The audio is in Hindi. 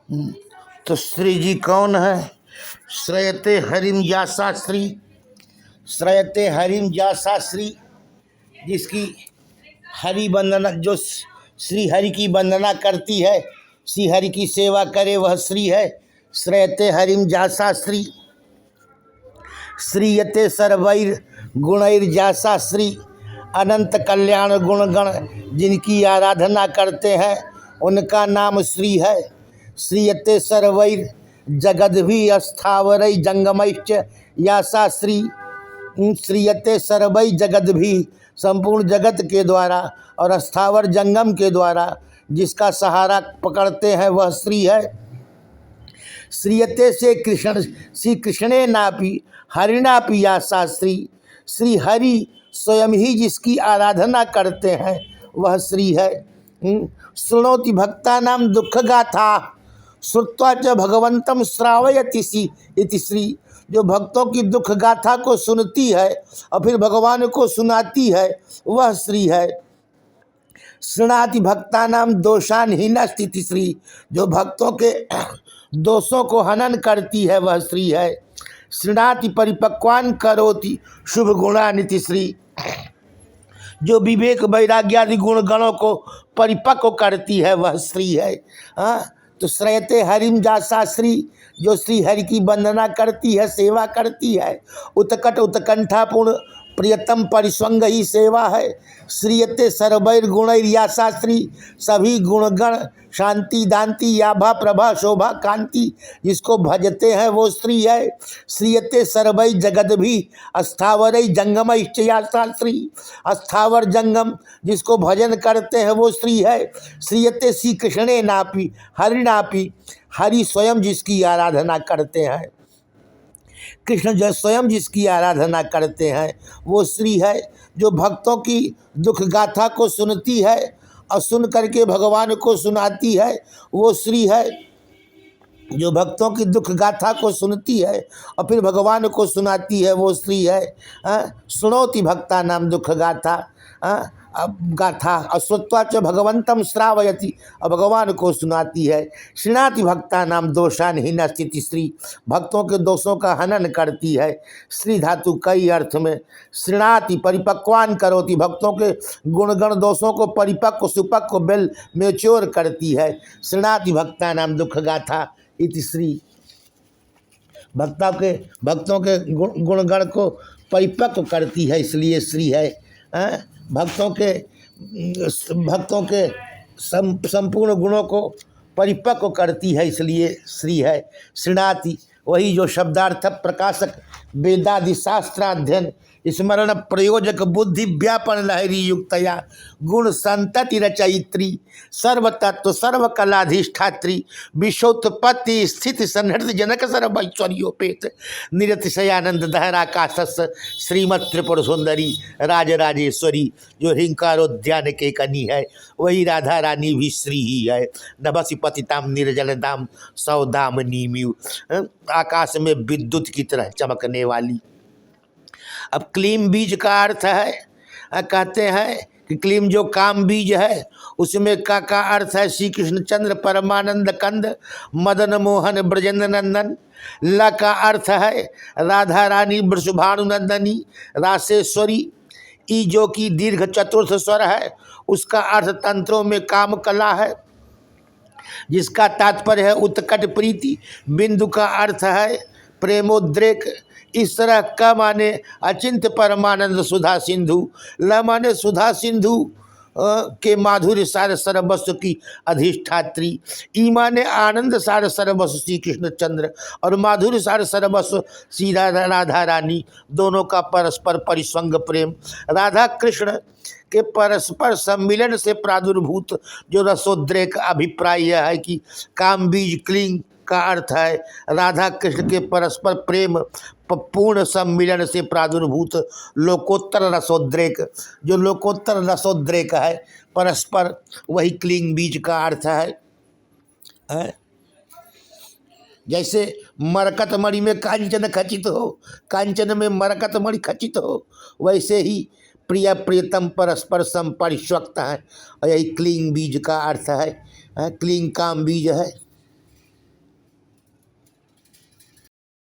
तो श्री जी कौन है? श्रयते हरिम जासा श्री, श्रयते हरिम जासा श्री, जिसकी हरि वंदना, जो श्री हरि की वंदना करती है, श्री हरि की सेवा करे, वह श्री है। श्रयते हरिम जासा श्री, श्रीयते सर्वैर गुणैर जासा श्री, अनंत कल्याण गुणगण जिनकी आराधना करते हैं उनका नाम श्री है। श्रीयते सर्वैर जगद्भि स्थावरै जंगमैश्च यासा श्री, श्रीयते सर्वै जगद्भि, संपूर्ण जगत के द्वारा और स्थावर जंगम के द्वारा जिसका सहारा पकड़ते हैं वह श्री है। श्रीयते से कृष्ण, श्री कृष्णे नापि हरिणापि यासा श्री, श्री हरि स्वयं ही जिसकी आराधना करते हैं वह श्री है। शृणोति भक्ता नाम दुख गाथा, श्रुत्वा च भगवंतम श्रावयति सी इति श्री, जो भक्तों की दुख गाथा को सुनती है और फिर भगवान को सुनाती है वह श्री है। शृणाति भक्ता नाम दोषान हीना स्थिति श्री, जो भक्तों के दोषों को हनन करती है वह श्री है। शृणाति परिपक्वान करोति शुभ गुणानिति श्री, जो विवेक वैराग्यादि गुण गणों को परिपक्व करती है वह श्री है। हाँ, तो श्रयते हरिम जासा श्री, जो श्री हरि की वंदना करती है, सेवा करती है, उत्कट उत्कंठापूर्ण प्रियतम परिस्वंग ही सेवा है। श्रीयते सर्वैर गुणैर यासा श्री, सभी गुणगण शांति दांति याभा प्रभा शोभा कांति जिसको भजते हैं वो श्री है। श्रीयते सर्वै जगद्भि स्थावरै जंगमैश्च यासा श्री, स्थावर जंगम जिसको भजन करते हैं वो श्री है। श्रीयते श्री कृष्णे नापि हरिणापि, हरि स्वयं जिसकी आराधना करते हैं, कृष्ण जो स्वयं जिसकी आराधना करते हैं वो श्री है। जो भक्तों की दुख गाथा को सुनती है और सुन करके भगवान को सुनाती है वो श्री है। जो भक्तों की दुख गाथा को सुनती है और फिर भगवान को सुनाती है वो श्री है। सुनोति भक्ता नाम दुख गाथा, गाथा अश्रुत्वा च भगवंतम श्रावयति, और भगवान को सुनाती है। श्रीनाति भक्ता नाम दोषान हीना स्थिति श्री, भक्तों के दोषों का हनन करती है। श्री धातु कई अर्थ में, श्रीनाति परिपक्वान करोति, भक्तों के गुणगण दोषों को परिपक्व सुपक्व बेल मेच्योर करती है। श्रीनाति भक्ता नाम दुख गाथा इति श्री, भक्तों के गुणगण को परिपक्व करती है इसलिए श्री है। भक्तों के संपूर्ण गुणों को परिपक्व करती है इसलिए श्री है। श्रीनाति वही जो शब्दार्थ प्रकाशक वेदादि शास्त्राध्ययन स्मरण प्रयोजक बुद्धि व्यापन लहरी युक्तया गुण संतति रचयित्री सर्वतत्व सर्वकलाधिष्ठात्री विश्वोत्पत्ति स्थित संहृत जनक सर्वैश्वर्योपेत निरतिशयानंद दहराकाशस श्रीमत् त्रिपुर सुंदरी राजराजेश्वरी, जो हिंकारोद्यान के कनी है वही राधा रानी भी श्री ही है। नभसी पतिताम निर्जलदाम सौदाम नीम्यू, आकाश में विद्युत की तरह चमकने वाली। अब क्लीम बीज का अर्थ है, कहते हैं कि क्लीम जो काम बीज है उसमें का अर्थ है श्री कृष्णचंद्र परमानंद कंद मदन मोहन ब्रजेंद्र नंदन। ल का अर्थ है राधा रानी वृषभानु नंदनी रासेश्वरी। ई जो कि दीर्घ चतुर्थ स्वर है उसका अर्थ तंत्रों में काम कला है जिसका तात्पर्य है उत्कट प्रीति। बिंदु का अर्थ है प्रेमोद्रेक। इस तरह क माने अचिंत परमानंद सुधा सिंधु, ल माने सुधा सिंधु के माधुर्य सार सर्वस्व की अधिष्ठात्री, ई माने आनंद सार सर्वस्व श्री कृष्णचंद्र और माधुर्य सार सर्वस्व श्री राधा रानी, दोनों का परस्पर परिसंग प्रेम। राधा कृष्ण के परस्पर सम्मिलन से प्रादुर्भूत जो रसोद्रेक अभिप्राय यह है कि काम बीज क्लीं का अर्थ है राधा कृष्ण के परस्पर प्रेम पूर्ण सम्मिलन से प्रादुर्भूत लोकोत्तर रसोद्रेक। जो लोकोत्तर रसोद्रेक है परस्पर, वही क्लीं बीज का अर्थ है। जैसे मरकत मणि में कांचन खचित हो, कांचन में मरकत मणि खचित हो, वैसे ही प्रिय प्रियतम परस्पर संपरिष्वक्त है और यही क्लीं बीज का अर्थ है। क्लीं काम बीज है।